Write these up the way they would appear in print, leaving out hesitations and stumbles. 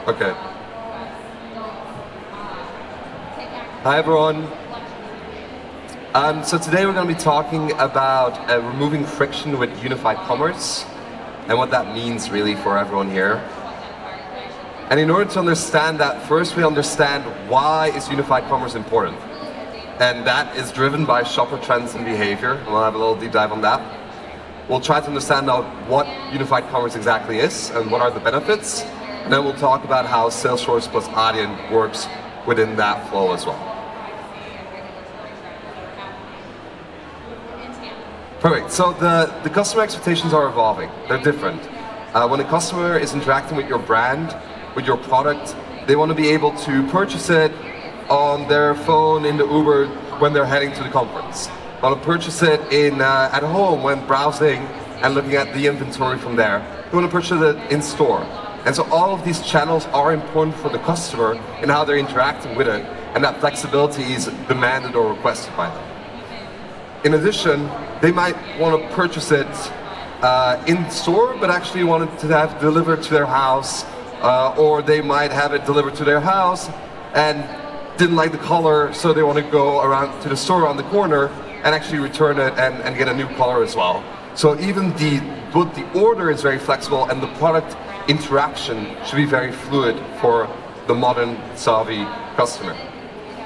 Okay. Hi everyone. So today we're going to be talking about removing friction with unified commerce and what that means really for everyone here. And in order to understand that, first we understand why is unified commerce important. And that is driven by shopper trends and behavior. And we'll have a little deep dive on that. We'll try to understand now what unified commerce exactly is and what are the benefits. And then we'll talk about how Salesforce plus Adyen works within that flow as well. Perfect. So the customer expectations are evolving. They're different. When a customer is interacting with your brand, with your product, they want to be able to purchase it on their phone in the Uber when they're heading to the conference. They want to purchase it at home when browsing and looking at the inventory from there. They want to purchase it in store. And so all of these channels are important for the customer in how they're interacting with it, and that flexibility is demanded or requested by them. In addition, they might want to purchase it in store, but actually want it to have delivered to their house, or they might have it delivered to their house and didn't like the color, so they want to go around to the store around the corner and actually return it and get a new color as well. So even the order is very flexible, and the product interaction should be very fluid for the modern savvy customer.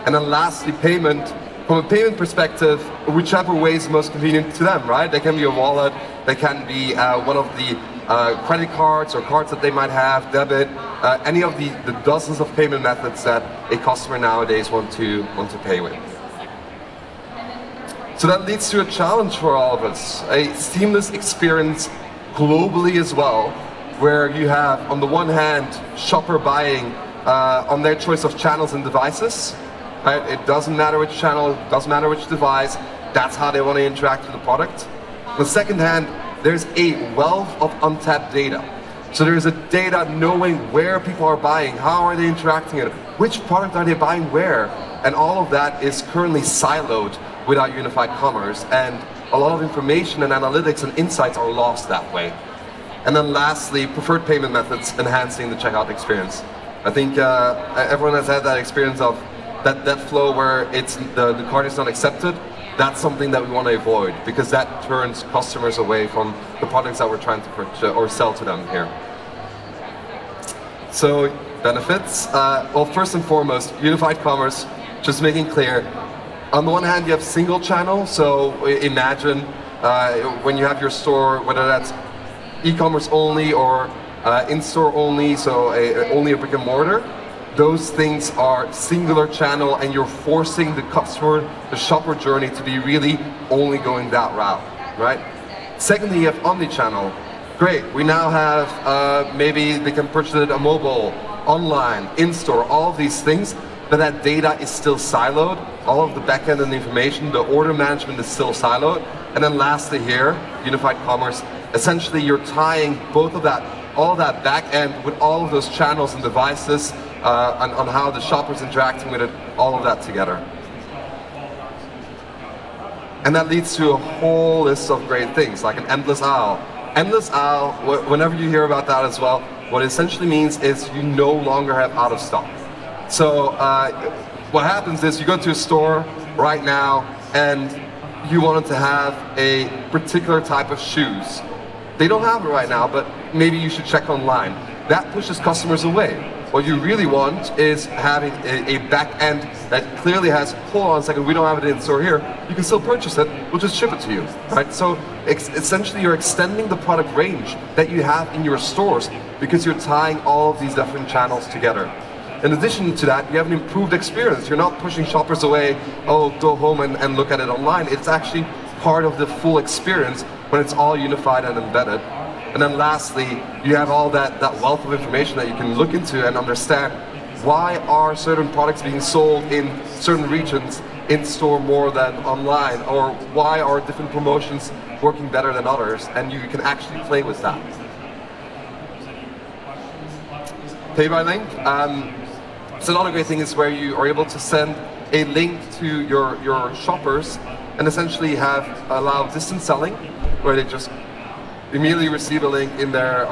And then lastly, payment. From a payment perspective, whichever way is most convenient to them, right? They can be a wallet, they can be one of the credit cards or cards that they might have, debit, any of the dozens of payment methods that a customer nowadays want to pay with. So that leads to a challenge for all of us, a seamless experience globally as well, where you have, on the one hand, shopper buying on their choice of channels and devices. Right? It doesn't matter which channel, it doesn't matter which device, that's how they want to interact with the product. On the second hand, there's a wealth of untapped data. So there's a data knowing where people are buying, how are they interacting with it, which product are they buying where, and all of that is currently siloed without unified commerce, and a lot of information and analytics and insights are lost that way. And then lastly, preferred payment methods enhancing the checkout experience. I think everyone has had that experience of that flow where the card is not accepted. That's something that we want to avoid, because that turns customers away from the products that we're trying to purchase or sell to them here. So benefits, well, first and foremost, unified commerce, just making clear, on the one hand you have single channel, so imagine when you have your store, whether that's e-commerce only or in-store only, so only a brick and mortar. Those things are singular channel, and you're forcing the customer, the shopper journey to be really only going that route, right? Secondly, you have omni-channel. Great, we now have, maybe they can purchase it on mobile, online, in-store, all of these things, but that data is still siloed. All of the backend and the information, the order management is still siloed. And then lastly here, unified commerce, essentially you're tying both of that, all of that back end with all of those channels and devices, on how the shopper's interacting with it, all of that together. And that leads to a whole list of great things, like an endless aisle. Endless aisle, whenever you hear about that as well, what it essentially means is you no longer have out of stock. So what happens is you go to a store right now and you wanted to have a particular type of shoes. They don't have it right now, but maybe you should check online. That pushes customers away. What you really want is having a back end that clearly has, hold on a second, we don't have it in store here, you can still purchase it, we'll just ship it to you, right? So essentially you're extending the product range that you have in your stores because you're tying all of these different channels together. In addition to that, you have an improved experience. You're not pushing shoppers away, oh, go home and look at it online. It's actually part of the full experience when it's all unified and embedded. And then lastly, you have all that wealth of information that you can look into and understand why are certain products being sold in certain regions in store more than online, or why are different promotions working better than others, and you can actually play with that. Pay by link. So another great thing is where you are able to send a link to your shoppers and essentially allow distance selling, where they just immediately receive a link in their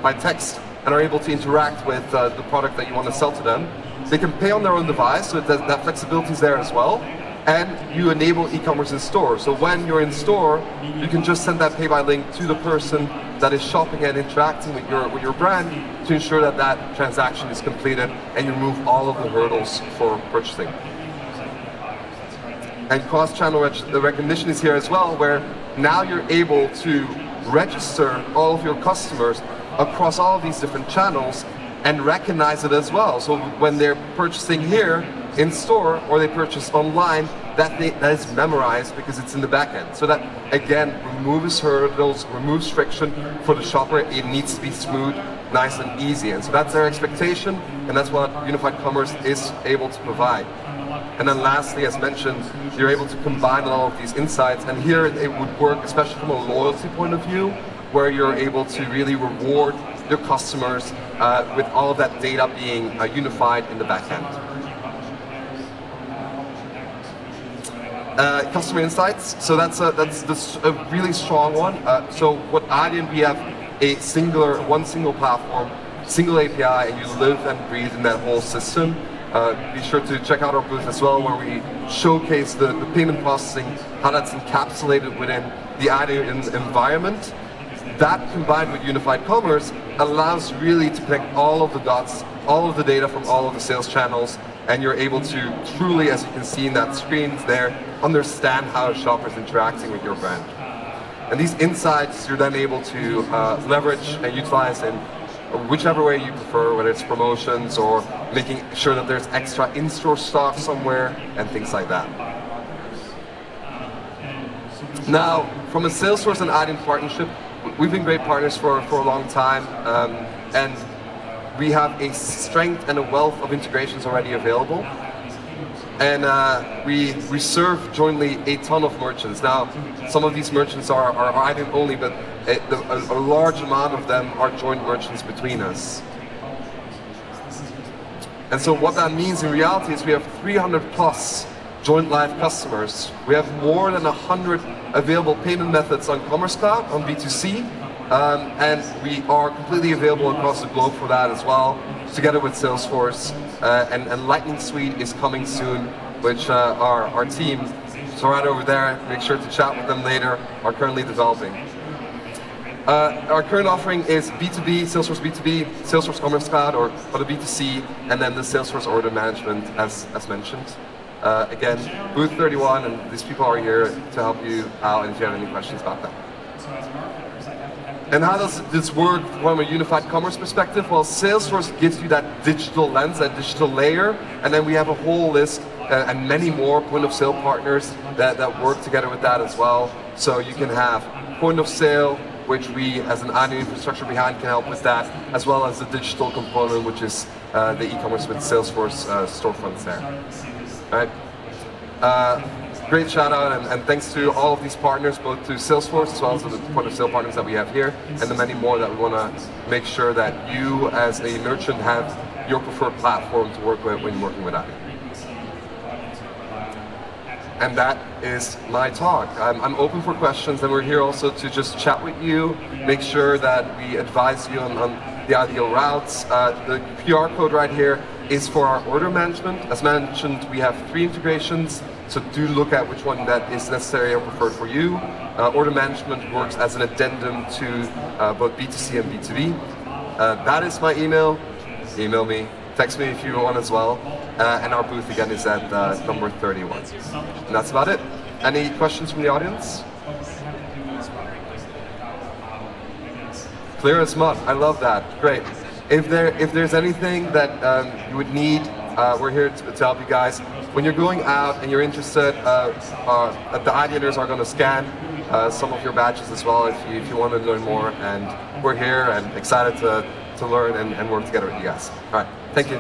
by text and are able to interact with the product that you want to sell to them. They can pay on their own device, so that flexibility is there as well. And you enable e-commerce in store. So when you're in store, you can just send that pay by link to the person that is shopping and interacting with your brand to ensure that that transaction is completed and you remove all of the hurdles for purchasing. And cross-channel recognition is here as well, where now you're able to register all of your customers across all of these different channels and recognize it as well. So when they're purchasing here in store or they purchase online, that is memorized because it's in the back end. So that, again, removes hurdles, removes friction for the shopper. It needs to be smooth, nice and easy. And so that's their expectation, and that's what Unified Commerce is able to provide. And then lastly, as mentioned, you're able to combine all of these insights, and here it would work, especially from a loyalty point of view, where you're able to really reward your customers with all of that data being unified in the back end. Customer insights, so that's a really strong one. So what Adyen, we have one single platform, single API, and you live and breathe in that whole system. Be sure to check out our booth as well, where we showcase the payment processing, how that's encapsulated within the Adyen environment. That, combined with Unified Commerce, allows really to connect all of the dots, all of the data from all of the sales channels, and you're able to truly, as you can see in that screen there, understand how a shopper is interacting with your brand. And these insights you're then able to leverage and utilize in whichever way you prefer, whether it's promotions or making sure that there's extra in-store stock somewhere and things like that. Now, from a Salesforce and Adyen partnership, we've been great partners for a long time, and we have a strength and a wealth of integrations already available. And we serve jointly a ton of merchants. Now, some of these merchants are Adyen only, but a large amount of them are joint merchants between us. And so what that means in reality is we have 300 plus joint live customers. We have more than 100 available payment methods on Commerce Cloud, on B2C, and we are completely available across the globe for that as well, together with Salesforce. And Lightning Suite is coming soon, which our team, so right over there, make sure to chat with them later, are currently developing. Our current offering is B2B, Salesforce B2B, Salesforce Commerce Cloud, or the B2C, and then the Salesforce Order Management, as mentioned. Again, booth 31, and these people are here to help you out if you have any questions about that. And how does this work from a unified commerce perspective? Well, Salesforce gives you that digital lens, that digital layer, and then we have a whole list and many more point of sale partners that work together with that as well. So you can have point of sale, which we, as an Adyen infrastructure behind, can help with that, as well as the digital component, which is the e-commerce with Salesforce storefronts there. All right. Great shout out and thanks to all of these partners, both to Salesforce as well as the point of sale partners that we have here, and the many more that we want to make sure that you as a merchant have your preferred platform to work with when working with Adyen. And that is my talk. I'm open for questions, and we're here also to just chat with you, make sure that we advise you on the ideal routes. The QR code right here is for our order management. As mentioned, we have 3 integrations, so do look at which one that is necessary or preferred for you. Order management works as an addendum to both B2C and B2B. That is my email. Email me. Text me if you want as well. And our booth again is at number 31. And that's about it. Any questions from the audience? Clear as mud. I love that. Great. If there's anything that you would need, we're here to help you guys. When you're going out and you're interested, the Adyeners are going to scan some of your badges as well if you want to learn more. And we're here and excited to learn and work together with you guys. All right. Thank you.